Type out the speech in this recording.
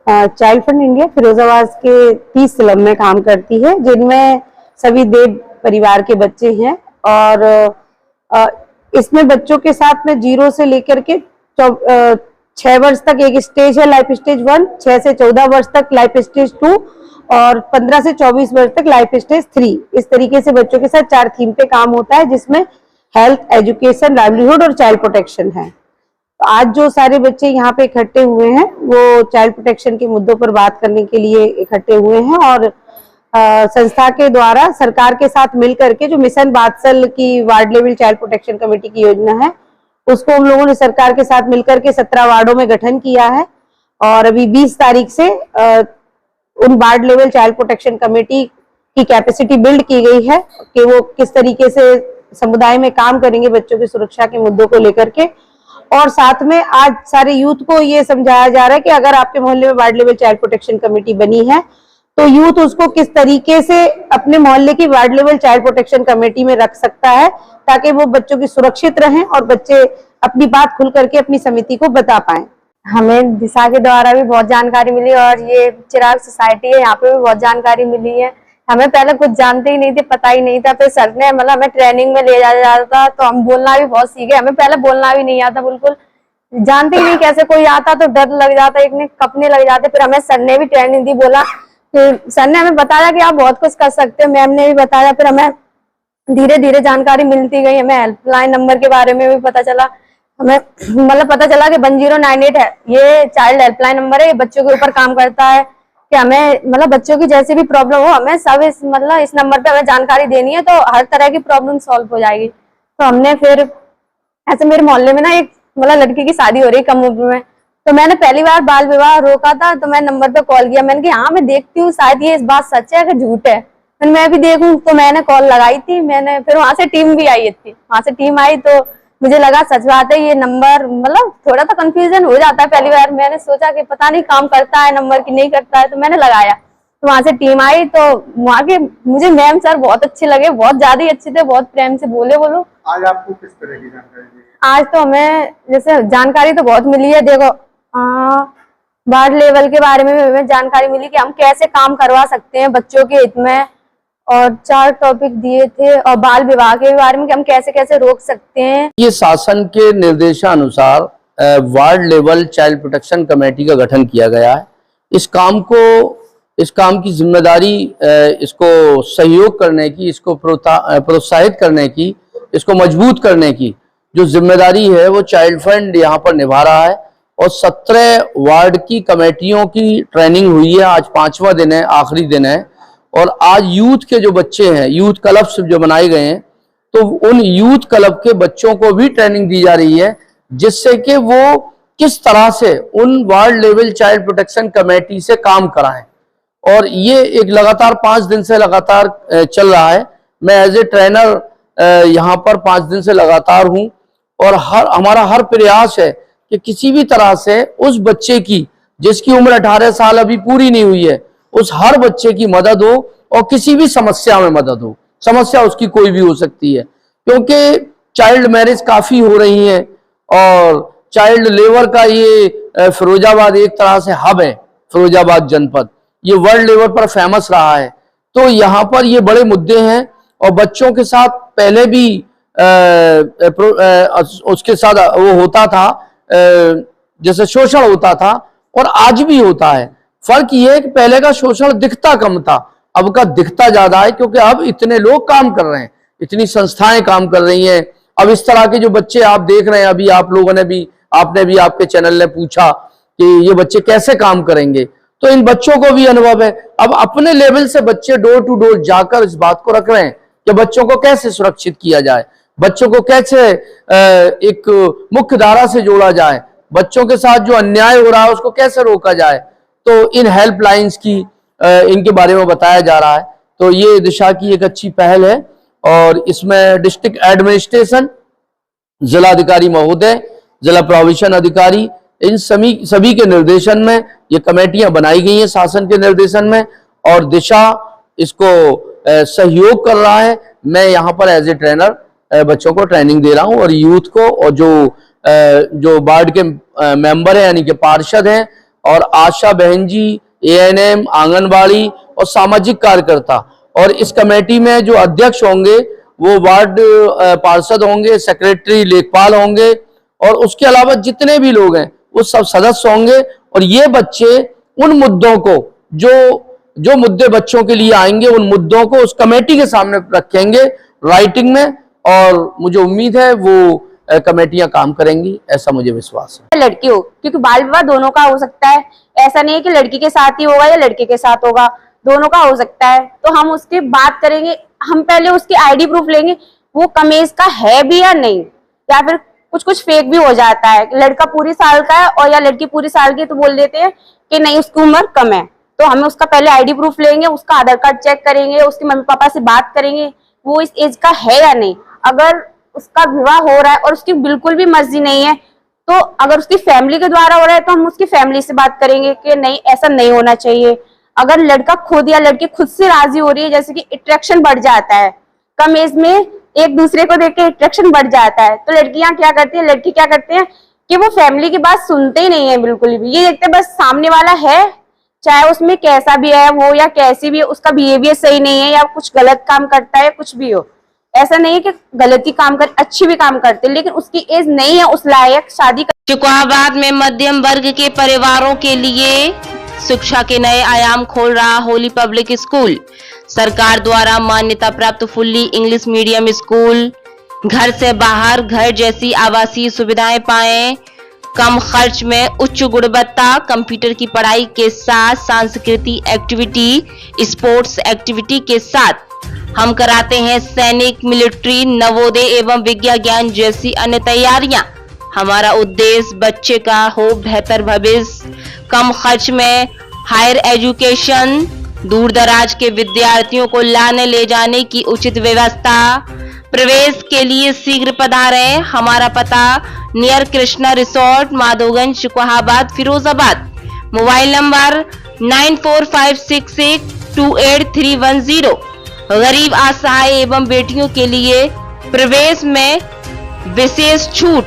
Child fund India Firozabad के 30 slum में काम करती है, जिनमें सभी देव परिवार के बच्चे हैं। और इसमें बच्चों के साथ में 0 से लेकर के 6 वर्ष तक एक स्टेज है, लाइफ स्टेज 1, 6 से 14 वर्ष तक लाइफ स्टेज 2 और 15 से 24 वर्ष तक लाइफ स्टेज 3। इस तरीके से बच्चों के साथ 4 थीम पे काम होता है, जिसमें हेल्थ, एजुकेशन, लाइवलीहुड और चाइल्ड प्रोटेक्शन है। तो आज जो सारे बच्चे यहाँ पे इकट्ठे हुए हैं वो चाइल्ड प्रोटेक्शन के मुद्दों पर बात करने के लिए इकट्ठे हुए हैं। और संस्था के द्वारा सरकार के साथ मिलकर के जो मिशन बात्सल की ward level child protection committee की योजना है, उसको हम लोगों ने सरकार के साथ मिलकर के 17 वार्डों में गठन किया है। और अभी 20 तारीख से उन ward level child protection committee की कैपेसिटी बिल्ड की गई है कि वो किस तरीके से समुदाय में काम करेंगे बच्चों की सुरक्षा के मुद्दों को लेकर के। और साथ में आज सारे यूथ को ये समझाया जा रहा है कि अगर आपके मोहल्ले में ward level child protection committee बनी है तो यूथ उसको किस तरीके से अपने मोहल्ले की ward level child protection committee में रख सकता है, ताकि वो बच्चों की सुरक्षित रहें और बच्चे अपनी बात खुल करके अपनी समिति को बता पाएं। हमें दिशा के द्वारा भी बहुत जानकारी मिली और ये चिराग सोसाइटी है, यहाँ पे भी बहुत जानकारी मिली है। हमें पहले कुछ जानते ही नहीं थे, पता ही नहीं था, फिर सर ने मतलब हमें ट्रेनिंग में ले जाया जाता था तो हम बोलना भी बहुत सीखे। हमें पहले बोलना भी नहीं आता, बिल्कुल जानते ही नहीं, कैसे कोई आता तो डर लग जाता, एक ने कपने लग जाते। फिर हमें सर ने भी ट्रेनिंग दी, बोला फिर सर ने हमें बताया कि आप बहुत कुछ कर सकते हो, मैम ने भी बताया। फिर हमें धीरे धीरे जानकारी मिलती गई, हमें हेल्पलाइन नंबर के बारे में भी पता चला। हमें मतलब पता चला कि 1098 है, ये चाइल्ड हेल्पलाइन नंबर है, ये बच्चों के ऊपर काम करता है कि हमें मतलब बच्चों की जैसी भी प्रॉब्लम हो हमें सब इस नंबर पे हमें जानकारी देनी है, तो हर तरह की प्रॉब्लम सॉल्व हो जाएगी। तो हमने फिर ऐसे मेरे मोहल्ले में ना एक लड़की की शादी हो रही कम उम्र में, तो मैंने पहली बार बाल विवाह रोका था, तो मैं नंबर पे कॉल किया। मैंने कहा हाँ मैं देखती हूँ शायद ये इस बात सच है कि झूठ है, फिर मैं भी देखूं। तो मैंने कॉल लगाई थी, मैंने फिर वहां से टीम भी आई थी, वहां से टीम आई तो मुझे लगा सच बात है ये नंबर। थोड़ा सा कंफ्यूजन हो जाता है पहली बार, मैंने सोचा कि पता नहीं काम करता है नंबर की नहीं करता है, तो मैंने लगाया। तो वहां से टीम आई तो वहां के मुझे मैम सर बहुत अच्छे लगे, बहुत ज्यादा ही अच्छे थे, बहुत प्रेम से बोले। बोलो आज आपको किस तरह की जानकारी दी? आज तो हमें जैसे जानकारी तो बहुत मिली है। देखो वार्ड लेवल के बारे में हमें जानकारी मिली कि हम कैसे काम करवा सकते हैं बच्चों के हित में, और 4 टॉपिक दिए थे, और बाल विवाह के बारे में कि हम कैसे कैसे रोक सकते हैं। ये शासन के निर्देशानुसार ward level child protection committee का गठन किया गया है। इस काम की जिम्मेदारी इसको सहयोग करने की, इसको प्रोत्साहित करने की, इसको मजबूत करने की जो जिम्मेदारी है वो चाइल्ड फंड यहाँ पर निभा रहा है। और 17 वार्ड की कमेटियों की ट्रेनिंग हुई है, आज 5वां दिन है, आखिरी दिन है। और आज यूथ के जो बच्चे हैं, यूथ क्लब्स जो बनाए गए हैं, तो उन यूथ क्लब के बच्चों को भी ट्रेनिंग दी जा रही है, जिससे कि वो किस तरह से उन ward level child protection committee से काम कराएं। और ये एक लगातार 5 दिन से लगातार चल रहा है। मैं एज ए ट्रेनर यहाँ पर 5 दिन से लगातार हूँ, और हमारा हर प्रयास है कि किसी भी तरह से उस बच्चे की जिसकी उम्र 18 साल अभी पूरी नहीं हुई है, उस हर बच्चे की मदद हो, और किसी भी समस्या में मदद हो। समस्या उसकी कोई भी हो सकती है, क्योंकि चाइल्ड मैरिज काफी हो रही है, और चाइल्ड लेबर का ये फिरोजाबाद एक तरह से हब है। फिरोजाबाद जनपद ये वर्ल्ड लेवल पर फेमस रहा है, तो यहाँ पर ये बड़े मुद्दे हैं। और बच्चों के साथ पहले भी उसके साथ वो होता था, जैसे शोषण होता था, और आज भी होता है। फर्क ये है कि पहले का शोषण दिखता कम था, अब का दिखता ज्यादा है, क्योंकि अब इतने लोग काम कर रहे हैं, इतनी संस्थाएं काम कर रही हैं। अब इस तरह के जो बच्चे आप देख रहे हैं, अभी आप लोगों ने भी, आपने भी, आपके चैनल ने पूछा कि ये बच्चे कैसे काम करेंगे, तो इन बच्चों को भी अनुभव है। अब अपने लेवल से बच्चे डोर टू डोर जाकर इस बात को रख रहे हैं कि बच्चों को कैसे सुरक्षित किया जाए, बच्चों को कैसे एक मुख्य धारा से जोड़ा जाए, बच्चों के साथ जो अन्याय हो रहा है उसको कैसे रोका जाए। तो इन हेल्पलाइंस की इनके बारे में बताया जा रहा है। तो ये दिशा की एक अच्छी पहल है, और इसमें डिस्ट्रिक्ट एडमिनिस्ट्रेशन, जिला अधिकारी महोदय, जिला प्रोविजन अधिकारी, इन सभी के निर्देशन में ये कमेटियां बनाई गई हैं शासन के निर्देशन में, और दिशा इसको सहयोग कर रहा है। मैं यहाँ पर एज ए ट्रेनर बच्चों को ट्रेनिंग दे रहा हूँ, और यूथ को, और जो वार्ड के मेंबर हैं यानी कि पार्षद हैं, और आशा बहन जी, ANM, आंगनबाड़ी और सामाजिक कार्यकर्ता। और इस कमेटी में जो अध्यक्ष होंगे वो वार्ड पार्षद होंगे, सेक्रेटरी लेखपाल होंगे, और उसके अलावा जितने भी लोग हैं वो सब सदस्य होंगे। और ये बच्चे उन मुद्दों को जो मुद्दे बच्चों के लिए आएंगे उन मुद्दों को उस कमेटी के सामने रखेंगे राइटिंग में, और मुझे उम्मीद है वो कमेटियां काम करेंगी, ऐसा मुझे विश्वास है। लड़की हो, क्योंकि बाल विवाह दोनों का हो सकता है, ऐसा नहीं है कि लड़की के साथ ही होगा या लड़के के साथ होगा, दोनों का हो सकता है। तो हम उसकी बात करेंगे, हम पहले उसकी ID प्रूफ लेंगे, वो कम एज का है भी या नहीं, या फिर कुछ फेक भी हो जाता है, लड़का पूरी साल का है और या लड़की पूरी साल की, तो बोल देते हैं कि नहीं उसकी उम्र कम है। तो हमें उसका पहले ID प्रूफ लेंगे, उसका आधार कार्ड चेक करेंगे, उसके मम्मी पापा से बात करेंगे वो इस एज का है या नहीं। अगर उसका विवाह हो रहा है और उसकी बिल्कुल भी मर्जी नहीं है, तो अगर उसकी फैमिली के द्वारा हो रहा है तो हम उसकी फैमिली से बात करेंगे कि नहीं ऐसा नहीं होना चाहिए। अगर लड़का खुद या लड़की खुद से राजी हो रही है, जैसे कि अट्रैक्शन बढ़ जाता है, कम एज में एक दूसरे को देख के अट्रैक्शन बढ़ जाता है, तो लड़कियां क्या करती है, लड़की क्या करते हैं कि वो फैमिली की बात सुनते ही नहीं है बिल्कुल भी। ये देखते हैं बस सामने वाला है, चाहे उसमें कैसा भी है वो या कैसी भी है, उसका बिहेवियर सही नहीं है या कुछ गलत काम करता है, कुछ भी हो। ऐसा नहीं है कि गलती काम कर, अच्छी भी काम करते, लेकिन उसकी एज नहीं है उस लायक शादी कर। शुक्रवार में मध्यम वर्ग के परिवारों के लिए शिक्षा के नए आयाम खोल रहा होली पब्लिक स्कूल। सरकार द्वारा मान्यता प्राप्त फुल्ली इंग्लिश मीडियम स्कूल, घर से बाहर घर जैसी आवासीय सुविधाएं पाएं, कम खर्च में उच्च गुणवत्ता, कंप्यूटर की पढ़ाई के साथ सांस्कृतिक एक्टिविटी, स्पोर्ट्स एक्टिविटी के साथ हम कराते हैं सैनिक, मिलिट्री, नवोदय एवं विज्ञान ज्ञान जैसी अन्य तैयारियां। हमारा उद्देश्य बच्चे का हो बेहतर भविष्य, कम खर्च में हायर एजुकेशन, दूर दराज के विद्यार्थियों को लाने ले जाने की उचित व्यवस्था। प्रवेश के लिए शीघ्र पधारें। हमारा पता near Krishna resort, Madhoganj, Shukrabad, Firozabad. Mobile number 9456828310। गरीब, असहाय एवं बेटियों के लिए प्रवेश में विशेष छूट।